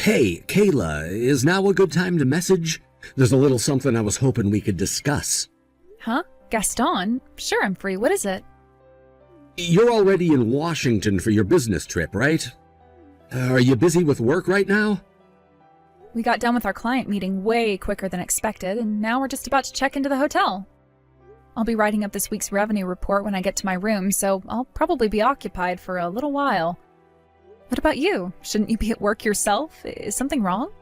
Hey, Kayla, is now a good time to message? There's a little something I was hoping we could discuss. Huh? Gaston? Sure, I'm free. What is it? You're already in Washington for your business trip, right? Are you busy with work right now? We got done with our client meeting way quicker than expected, and now we're just about to check into the hotel. I'll be writing up this week's revenue report when I get to my room, so I'll probably be occupied for a little while. What about you? Shouldn't you be at work yourself? Is something wrong?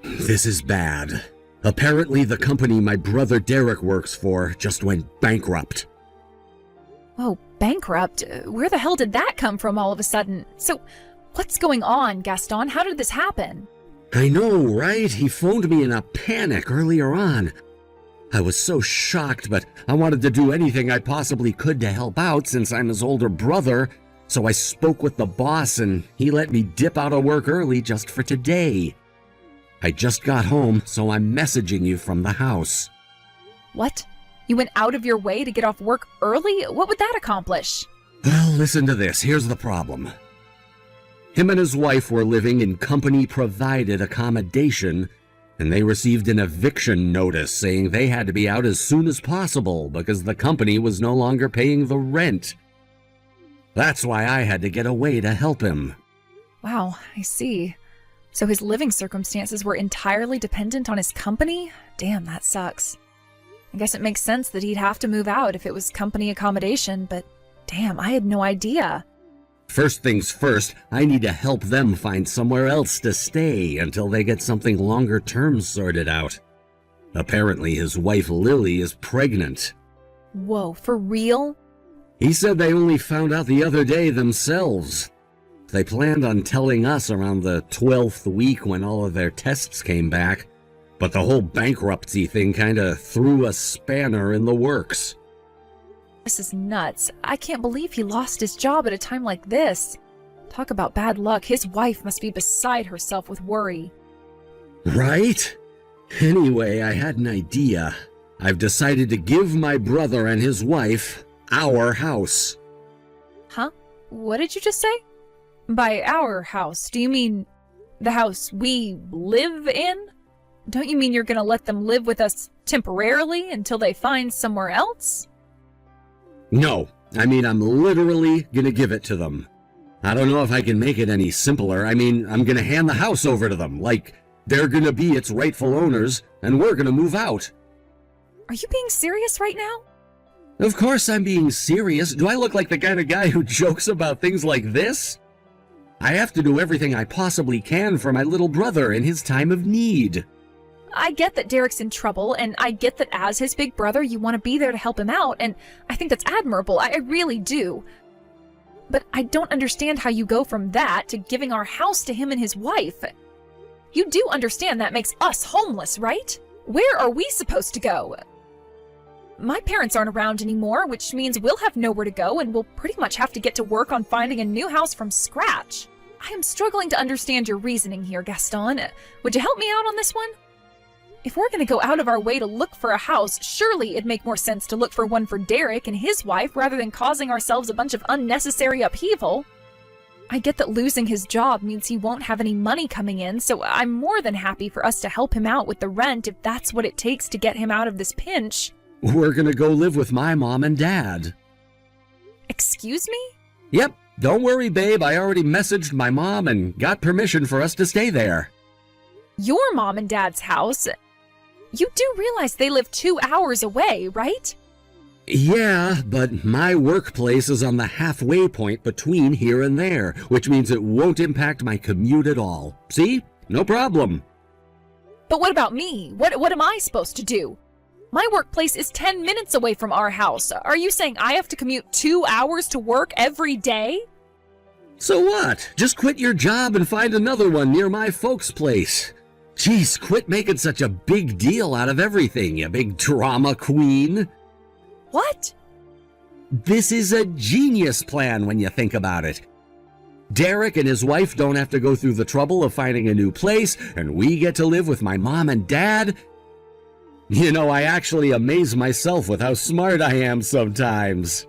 This is bad. Apparently the company my brother Derek works for just went bankrupt. Oh, bankrupt? Where the hell did that come from all of a sudden? So, what's going on, Gaston? How did this happen? I know, right? He phoned me in a panic earlier on. I was so shocked, but I wanted to do anything I possibly could to help out since I'm his older brother. So I spoke with the boss and he let me dip out of work early just for today. I just got home, so I'm messaging you from the house. What? You went out of your way to get off work early? What would that accomplish? Well, listen to this. Here's the problem. Him and his wife were living in company-provided accommodation, and they received an eviction notice saying they had to be out as soon as possible because the company was no longer paying the rent. That's why I had to get away to help him. Wow, I see. So his living circumstances were entirely dependent on his company? Damn, that sucks. I guess it makes sense that he'd have to move out if it was company accommodation, but damn, I had no idea. First things first, I need to help them find somewhere else to stay until they get something longer term sorted out. Apparently his wife Lily is pregnant. Whoa, for real? He said they only found out the other day themselves. They planned on telling us around the 12th week when all of their tests came back, but the whole bankruptcy thing kinda threw a spanner in the works. This is nuts. I can't believe he lost his job at a time like this. Talk about bad luck. His wife must be beside herself with worry. Right? Anyway, I had an idea. I've decided to give my brother and his wife our house. Huh? What did you just say? By our house, do you mean the house we live in? Don't you mean you're gonna let them live with us temporarily until they find somewhere else? No, I mean I'm literally gonna give it to them. I don't know if I can make it any simpler. I mean, I'm gonna hand the house over to them, like they're gonna be its rightful owners, and we're gonna move out. Are you being serious right now? Of course I'm being serious. Do I look like the kind of guy who jokes about things like this? I have to do everything I possibly can for my little brother in his time of need. I get that Derek's in trouble, and I get that as his big brother, you want to be there to help him out, and I think that's admirable. I really do. But I don't understand how you go from that to giving our house to him and his wife. You do understand that makes us homeless, right? Where are we supposed to go? My parents aren't around anymore, which means we'll have nowhere to go, and we'll pretty much have to get to work on finding a new house from scratch. I am struggling to understand your reasoning here, Gaston. Would you help me out on this one? If we're going to go out of our way to look for a house, surely it'd make more sense to look for one for Derek and his wife rather than causing ourselves a bunch of unnecessary upheaval. I get that losing his job means he won't have any money coming in, so I'm more than happy for us to help him out with the rent if that's what it takes to get him out of this pinch. We're gonna go live with my mom and dad. Excuse me? Yep, don't worry, babe. I already messaged my mom and got permission for us to stay there. Your mom and dad's house? You do realize they live 2 hours away, right? Yeah, but my workplace is on the halfway point between here and there, which means it won't impact my commute at all. See? No problem. But what about me? What am I supposed to do? My workplace is 10 minutes away from our house. Are you saying I have to commute 2 hours to work every day? So what? Just quit your job and find another one near my folks' place. Jeez, quit making such a big deal out of everything, you big drama queen. What? This is a genius plan when you think about it. Derek and his wife don't have to go through the trouble of finding a new place, and we get to live with my mom and dad. You know, I actually amaze myself with how smart I am sometimes.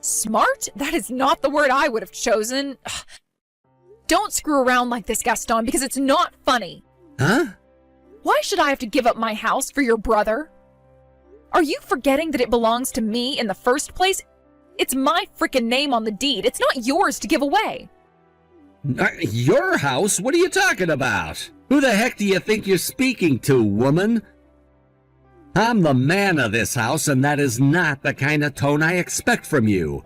Smart? That is not the word I would have chosen. Don't screw around like this, Gaston, because it's not funny. Huh? Why should I have to give up my house for your brother? Are you forgetting that it belongs to me in the first place? It's my frickin' name on the deed. It's not yours to give away. Your house? What are you talking about? Who the heck do you think you're speaking to, woman? I'm the man of this house, and that is not the kind of tone I expect from you.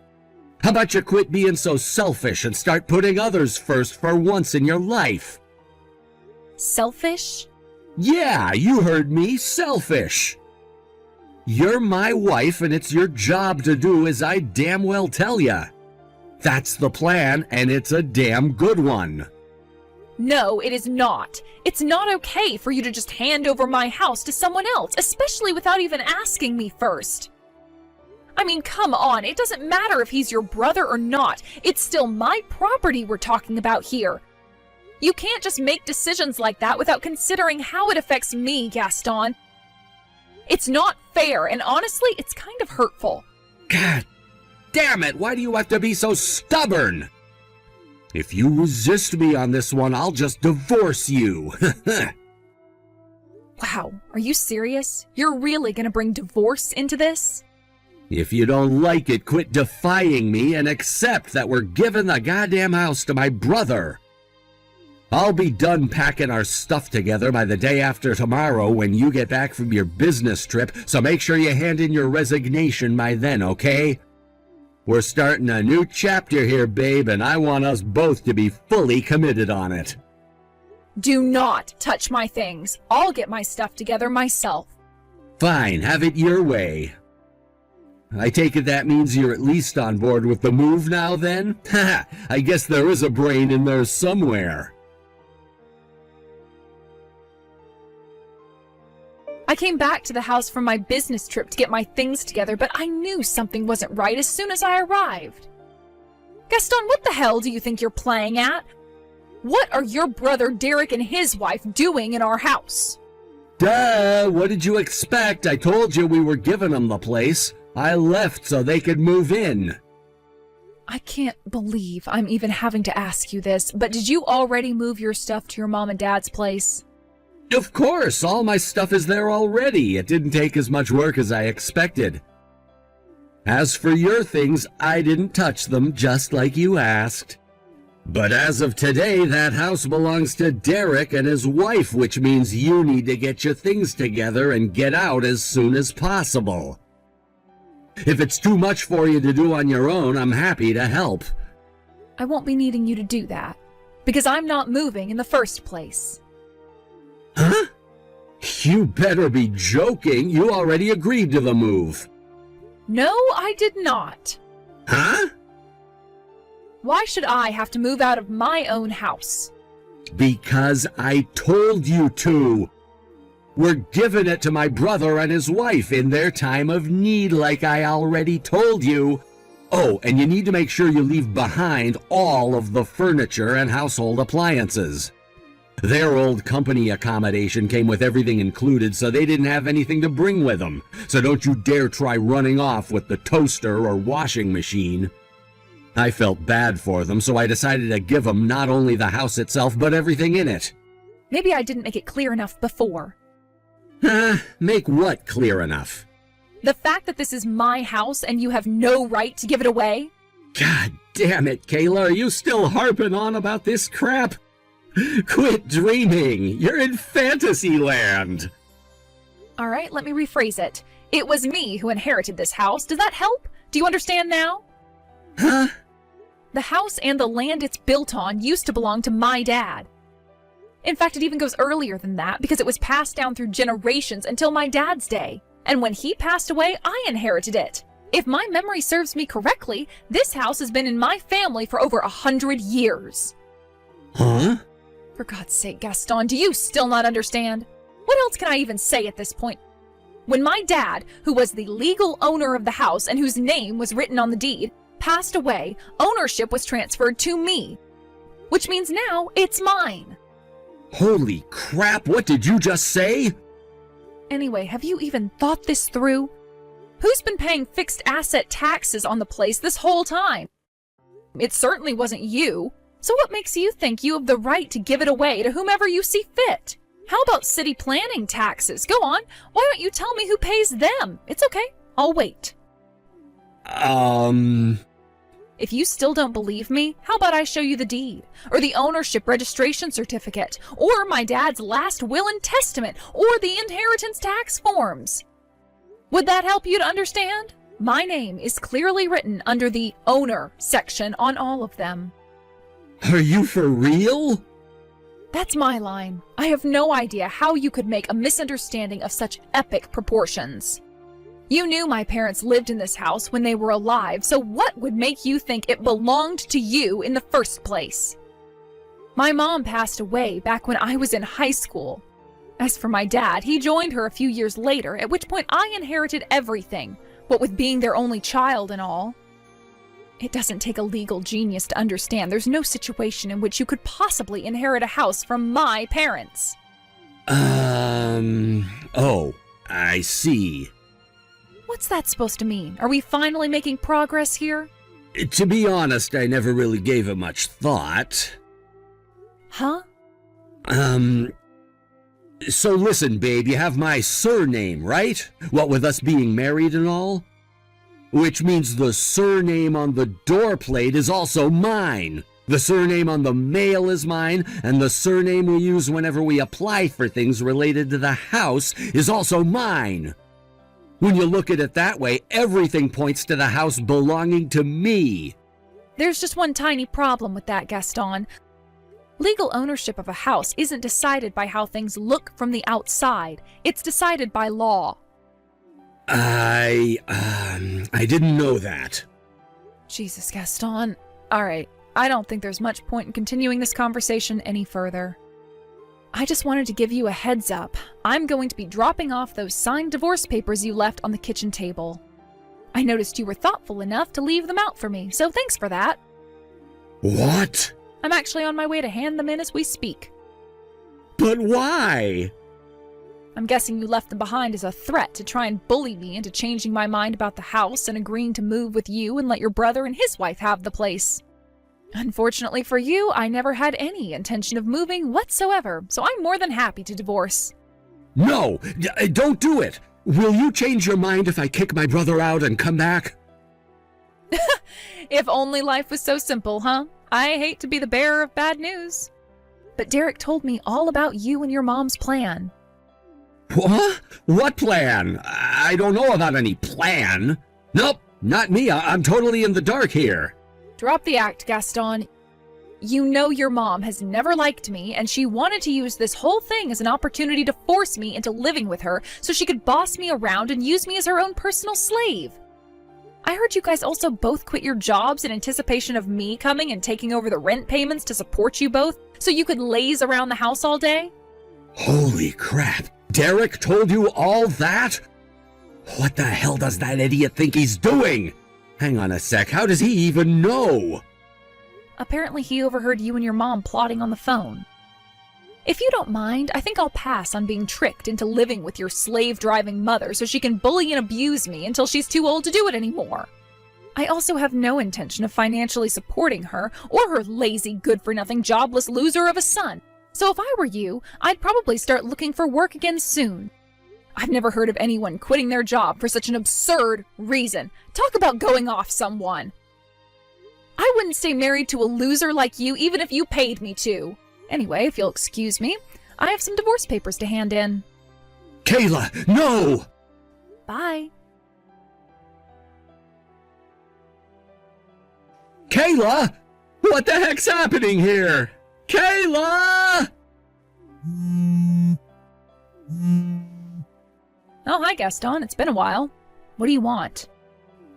How about you quit being so selfish and start putting others first for once in your life? Selfish? Yeah, you heard me, selfish. You're my wife, and it's your job to do as I damn well tell ya. That's the plan, and it's a damn good one. No, it is not. It's not okay for you to just hand over my house to someone else, especially without even asking me first. I mean, come on, it doesn't matter if he's your brother or not. It's still my property we're talking about here. You can't just make decisions like that without considering how it affects me, Gaston. It's not fair, and honestly, it's kind of hurtful. God damn it, why do you have to be so stubborn? If you resist me on this one, I'll just divorce you. Wow, are you serious? You're really gonna bring divorce into this? If you don't like it, quit defying me and accept that we're giving the goddamn house to my brother. I'll be done packing our stuff together by the day after tomorrow when you get back from your business trip, so make sure you hand in your resignation by then, okay? We're starting a new chapter here, babe, and I want us both to be fully committed on it. Do not touch my things. I'll get my stuff together myself. Fine, have it your way. I take it that means you're at least on board with the move now, then? Haha, I guess there is a brain in there somewhere. I came back to the house from my business trip to get my things together, but I knew something wasn't right as soon as I arrived. Gaston, what the hell do you think you're playing at? What are your brother Derek and his wife doing in our house? Duh, what did you expect? I told you we were giving them the place. I left so they could move in. I can't believe I'm even having to ask you this, but did you already move your stuff to your mom and dad's place? Of course, all my stuff is there already. It didn't take as much work as I expected. As for your things, I didn't touch them, just like you asked. But as of today, that house belongs to Derek and his wife, which means you need to get your things together and get out as soon as possible. If it's too much for you to do on your own, I'm happy to help. I won't be needing you to do that, because I'm not moving in the first place. Huh? You better be joking. You already agreed to the move. No, I did not. Huh? Why should I have to move out of my own house? Because I told you to. We're giving it to my brother and his wife in their time of need, like I already told you. Oh, and you need to make sure you leave behind all of the furniture and household appliances. Their old company accommodation came with everything included, so they didn't have anything to bring with them. So don't you dare try running off with the toaster or washing machine. I felt bad for them, so I decided to give them not only the house itself, but everything in it. Maybe I didn't make it clear enough before. Make what clear enough? The fact that this is my house and you have no right to give it away? God damn it, Kayla, are you still harping on about this crap? Quit dreaming! You're in fantasy land! Alright, let me rephrase it. It was me who inherited this house. Does that help? Do you understand now? Huh? The house and the land it's built on used to belong to my dad. In fact, it even goes earlier than that because it was passed down through generations until my dad's day. And when he passed away, I inherited it. If my memory serves me correctly, this house has been in my family for over 100 years. Huh? For God's sake, Gaston, do you still not understand? What else can I even say at this point? When my dad, who was the legal owner of the house and whose name was written on the deed, passed away, ownership was transferred to me. Which means now it's mine. Holy crap, what did you just say? Anyway, have you even thought this through? Who's been paying fixed asset taxes on the place this whole time? It certainly wasn't you. So what makes you think you have the right to give it away to whomever you see fit? How about city planning taxes? Go on. Why don't you tell me who pays them? It's okay. I'll wait. If you still don't believe me, how about I show you the deed, or the ownership registration certificate, or my dad's last will and testament, or the inheritance tax forms? Would that help you to understand? My name is clearly written under the owner section on all of them. Are you for real? That's my line. I have no idea how you could make a misunderstanding of such epic proportions. You knew my parents lived in this house when they were alive, so what would make you think it belonged to you in the first place? My mom passed away back when I was in high school. As for my dad, he joined her a few years later, at which point I inherited everything, what with being their only child and all. It doesn't take a legal genius to understand there's no situation in which you could possibly inherit a house from my parents. Oh, I see. What's that supposed to mean? Are we finally making progress here? To be honest, I never really gave it much thought. Huh? So listen, babe, you have my surname, right? What with us being married and all? Which means the surname on the door plate is also mine. The surname on the mail is mine, and the surname we use whenever we apply for things related to the house is also mine. When you look at it that way, everything points to the house belonging to me. There's just one tiny problem with that, Gaston. Legal ownership of a house isn't decided by how things look from the outside. It's decided by law. I didn't know that. Jesus, Gaston. All right, I don't think there's much point in continuing this conversation any further. I just wanted to give you a heads up. I'm going to be dropping off those signed divorce papers you left on the kitchen table. I noticed you were thoughtful enough to leave them out for me, so thanks for that. What? I'm actually on my way to hand them in as we speak. But why? I'm guessing you left them behind as a threat to try and bully me into changing my mind about the house and agreeing to move with you and let your brother and his wife have the place. Unfortunately for you, I never had any intention of moving whatsoever, so I'm more than happy to divorce. No, don't do it. Will you change your mind if I kick my brother out and come back? If only life was so simple, huh? I hate to be the bearer of bad news. But Derek told me all about you and your mom's plan. What? What plan? I don't know about any plan. Nope, not me. I'm totally in the dark here. Drop the act, Gaston. You know your mom has never liked me, and she wanted to use this whole thing as an opportunity to force me into living with her so she could boss me around and use me as her own personal slave. I heard you guys also both quit your jobs in anticipation of me coming and taking over the rent payments to support you both so you could laze around the house all day. Holy crap. Derek told you all that? What the hell does that idiot think he's doing? Hang on a sec, how does he even know? Apparently he overheard you and your mom plotting on the phone. If you don't mind, I think I'll pass on being tricked into living with your slave-driving mother so she can bully and abuse me until she's too old to do it anymore. I also have no intention of financially supporting her or her lazy, good-for-nothing, jobless loser of a son. So if I were you, I'd probably start looking for work again soon. I've never heard of anyone quitting their job for such an absurd reason. Talk about going off someone. I wouldn't stay married to a loser like you even if you paid me to. Anyway, if you'll excuse me, I have some divorce papers to hand in. Kayla, no! Bye. Kayla? What the heck's happening here? Kayla! Oh, hi, Gaston. It's been a while. What do you want?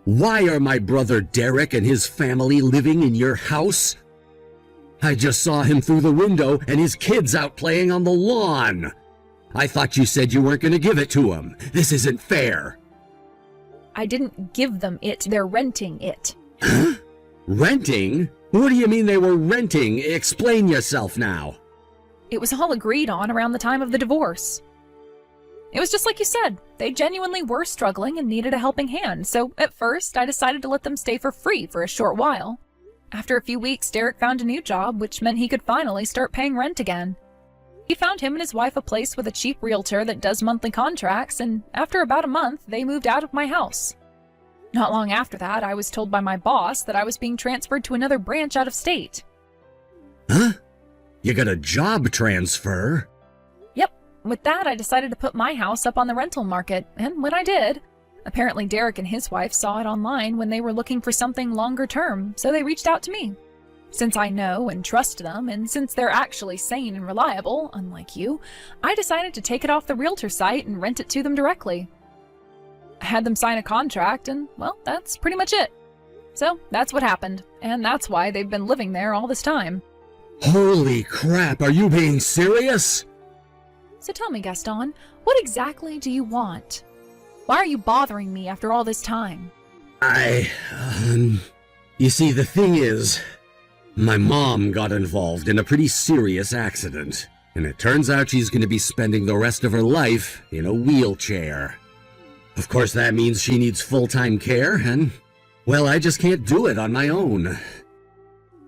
Why are my brother Derek and his family living in your house? I just saw him through the window and his kids out playing on the lawn. I thought you said you weren't going to give it to him. This isn't fair. I didn't give them it. They're renting it. Huh? Renting? What do you mean they were renting? Explain yourself now. It was all agreed on around the time of the divorce. It was just like you said. They genuinely were struggling and needed a helping hand, so at first I decided to let them stay for free for a short while. After a few weeks, Derek found a new job, which meant he could finally start paying rent again. He found him and his wife a place with a cheap realtor that does monthly contracts, and after about a month, they moved out of my house. Not long after that, I was told by my boss that I was being transferred to another branch out of state. Huh? You got a job transfer? Yep. With that, I decided to put my house up on the rental market, and when I did, apparently Derek and his wife saw it online when they were looking for something longer term, so they reached out to me. Since I know and trust them, and since they're actually sane and reliable, unlike you, I decided to take it off the realtor site and rent it to them directly. I had them sign a contract, and, well, that's pretty much it. So that's what happened, and that's why they've been living there all this time. Holy crap, are you being serious? So tell me, Gaston, what exactly do you want? Why are you bothering me after all this time? You see, the thing is, my mom got involved in a pretty serious accident, and it turns out she's going to be spending the rest of her life in a wheelchair. Of course, that means she needs full-time care, and, well, I just can't do it on my own.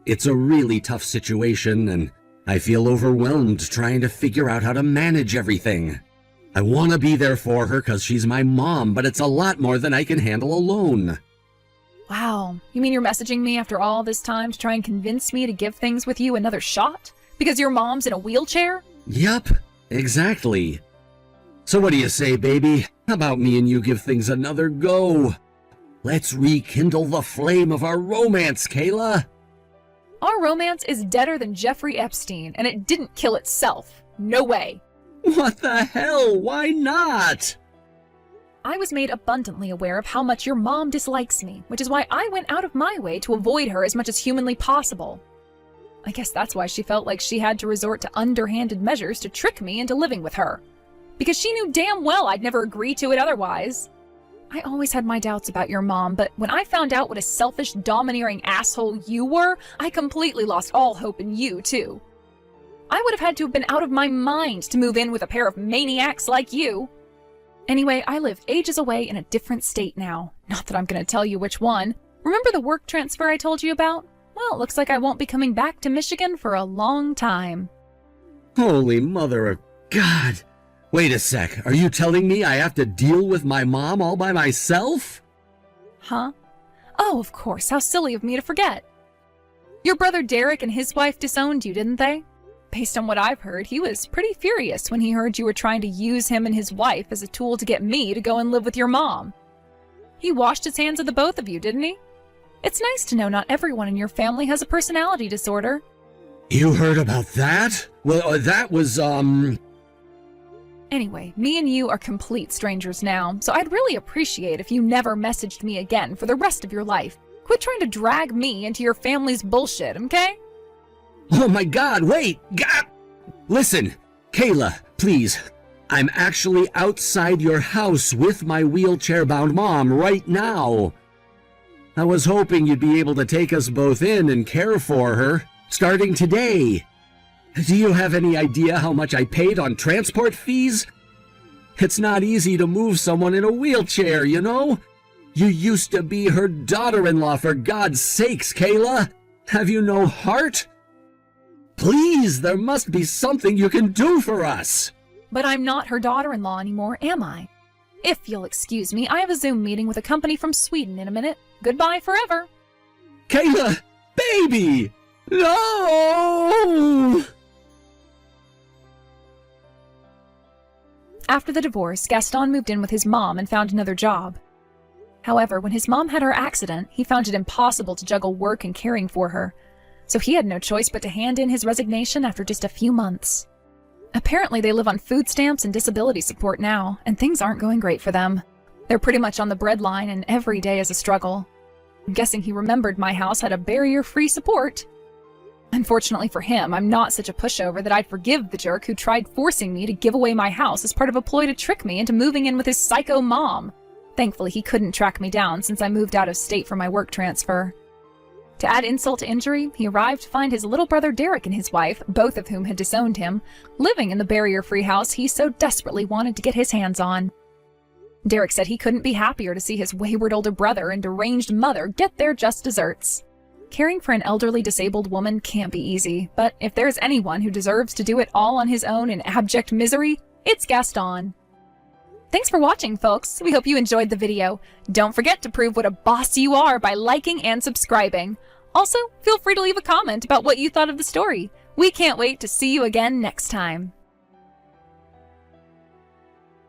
It's a really tough situation, and I feel overwhelmed trying to figure out how to manage everything. I want to be there for her because she's my mom, but it's a lot more than I can handle alone. Wow, you mean you're messaging me after all this time to try and convince me to give things with you another shot? Because your mom's in a wheelchair? Yup, exactly. So what do you say, baby? How about me and you give things another go? Let's rekindle the flame of our romance, Kayla. Our romance is deader than Jeffrey Epstein, and it didn't kill itself. No way. What the hell? Why not? I was made abundantly aware of how much your mom dislikes me, which is why I went out of my way to avoid her as much as humanly possible. I guess that's why she felt like she had to resort to underhanded measures to trick me into living with her. Because she knew damn well I'd never agree to it otherwise. I always had my doubts about your mom, but when I found out what a selfish, domineering asshole you were, I completely lost all hope in you, too. I would have had to have been out of my mind to move in with a pair of maniacs like you. Anyway, I live ages away in a different state now. Not that I'm going to tell you which one. Remember the work transfer I told you about? Well, it looks like I won't be coming back to Michigan for a long time. Holy mother of God. Wait a sec, are you telling me I have to deal with my mom all by myself? Huh? Oh, of course, how silly of me to forget. Your brother Derek and his wife disowned you, didn't they? Based on what I've heard, he was pretty furious when he heard you were trying to use him and his wife as a tool to get me to go and live with your mom. He washed his hands of the both of you, didn't he? It's nice to know not everyone in your family has a personality disorder. You heard about that? Well, that was, Anyway, me and you are complete strangers now, so I'd really appreciate if you never messaged me again for the rest of your life. Quit trying to drag me into your family's bullshit, okay? Oh my God, wait! God! Listen, Kayla, please. I'm actually outside your house with my wheelchair-bound mom right now. I was hoping you'd be able to take us both in and care for her, starting today. Do you have any idea how much I paid on transport fees? It's not easy to move someone in a wheelchair, you know? You used to be her daughter-in-law, for God's sakes, Kayla! Have you no heart? Please, there must be something you can do for us! But I'm not her daughter-in-law anymore, am I? If you'll excuse me, I have a Zoom meeting with a company from Sweden in a minute. Goodbye forever. Kayla! Baby! No! After the divorce, Gaston moved in with his mom and found another job. However, when his mom had her accident, he found it impossible to juggle work and caring for her, so he had no choice but to hand in his resignation after just a few months. Apparently, they live on food stamps and disability support now, and things aren't going great for them. They're pretty much on the breadline, and every day is a struggle. I'm guessing he remembered my house had a barrier-free support. Unfortunately for him, I'm not such a pushover that I'd forgive the jerk who tried forcing me to give away my house as part of a ploy to trick me into moving in with his psycho mom. Thankfully, he couldn't track me down since I moved out of state for my work transfer. To add insult to injury, he arrived to find his little brother Derek and his wife, both of whom had disowned him, living in the barrier-free house he so desperately wanted to get his hands on. Derek said he couldn't be happier to see his wayward older brother and deranged mother get their just desserts. Caring for an elderly disabled woman can't be easy, but if there's anyone who deserves to do it all on his own in abject misery, it's Gaston. Thanks for watching, folks. We hope you enjoyed the video. Don't forget to prove what a boss you are by liking and subscribing. Also, feel free to leave a comment about what you thought of the story. We can't wait to see you again next time.